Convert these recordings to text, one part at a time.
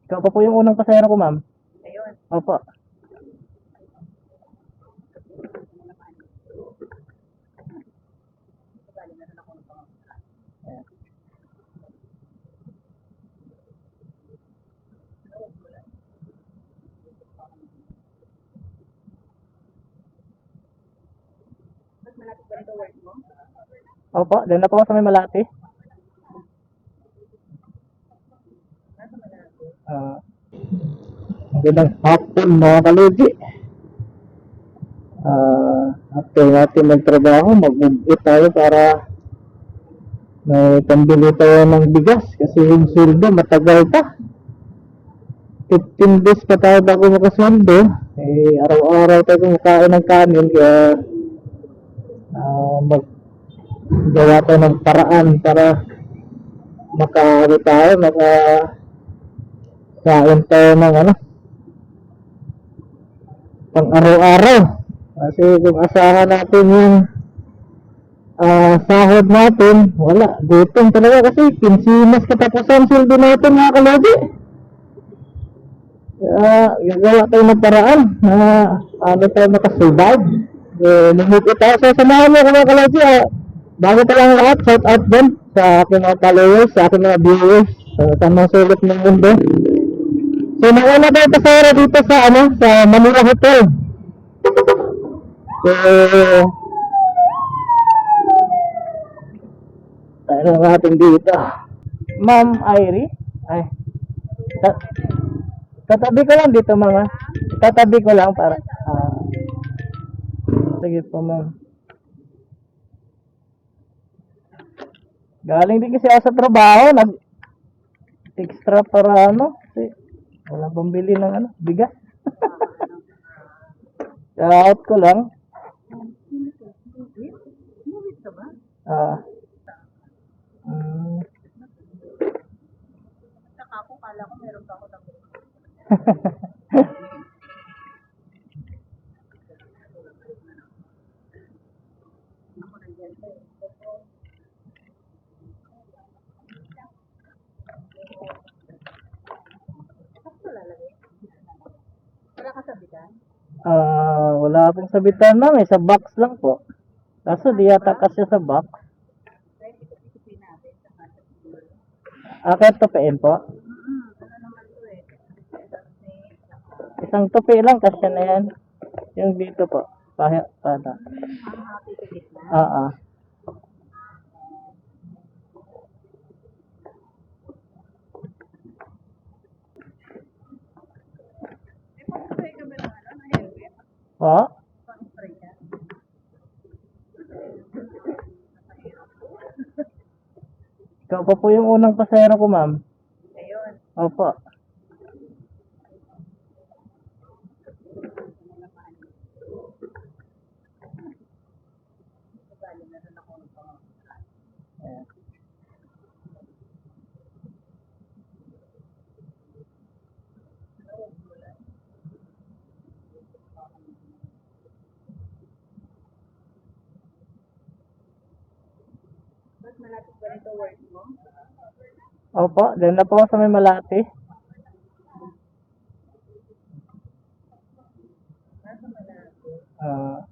Ikaw pa po yung unang pasahero ko, ma'am. Ayun. Opo. Mas malapit ba ito work mo? Opo, doon na po ako sa may Malati. Nasa Malabo. Magandang hapon mga kaludi. After natin magtrabaho, mag-move tayo para may pambili tayo ng bigas kasi yung sweldo matagal pa. 15 days pa tayo bago makasweldo. Araw-araw tayo kumakain ng kanin kaya maggawa tayo ng paraan para makaano tayo, makakain tayo ng pang araw-araw. Kasi kung asahan natin yung sahod natin, wala, gutom talaga kasi kinsinas katapusan sweldo natin mga kalodi. Gagawa tayo ng paraan na ano tayo makasurvive. Lumit tayo sa samahan mo mga kalodi. Bago pa lang lahat, shout out din sa aking mga followers, sa aking mga viewers sa mga sulit ng mundo. So nauna tayo pasara dito sa sa Manila Hotel. So tayo natin dito. Ma'am Irie? Ay. Tatabi ko lang dito, ma'am. Tatabi ko lang para. Sige po, ma'am. Galing din kasi ako sa trabaho. Extra para kasi wala pang bili ng bigas. Kaya out ko lang. Movie ka ba? Saka ako, kala ko meron pa ako tapos. Ako nandiyan pa eh. Sakto lalagay. Wala ka sabitan? Wala pong sabitan, ma'am. Sa box lang po. Kaso di yata kasi sa box. Dahil ikot-ikotin natin sa kasa siguro. Kahit tupiin po. Ano naman to eh. Isang tupi lang kasi na yan. Yung dito po. Para. Happy ka gitna. Pang-spray ka ba ng helmet? Po? Pang-spray ka? Ikaw pa po yung unang pasahero ko, ma'am. Ayun. Opo. Mas malapit ba ito work mo? Opo, doon na po ako sa may Malati. Nasa Malabo.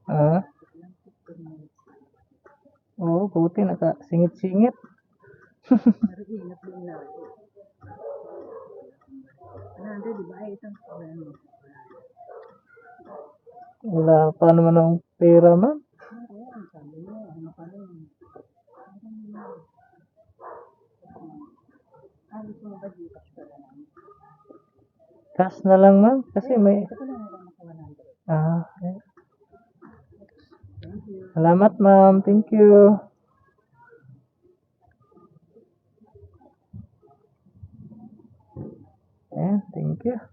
Ah, oo, buti nakasingit-singit. Nag-ingat din na. 100, di ba? Ay, isang ano. Wala pa naman ang pera, ma'am. Ayan, sabi mo, ano pa rin. Gusto mo ba dito ka lang? Cash na lang, ma'am. Kasi may... Ito ko lang naman ako 100. eh. Salamat, ma'am. Thank you. Ayan, thank you.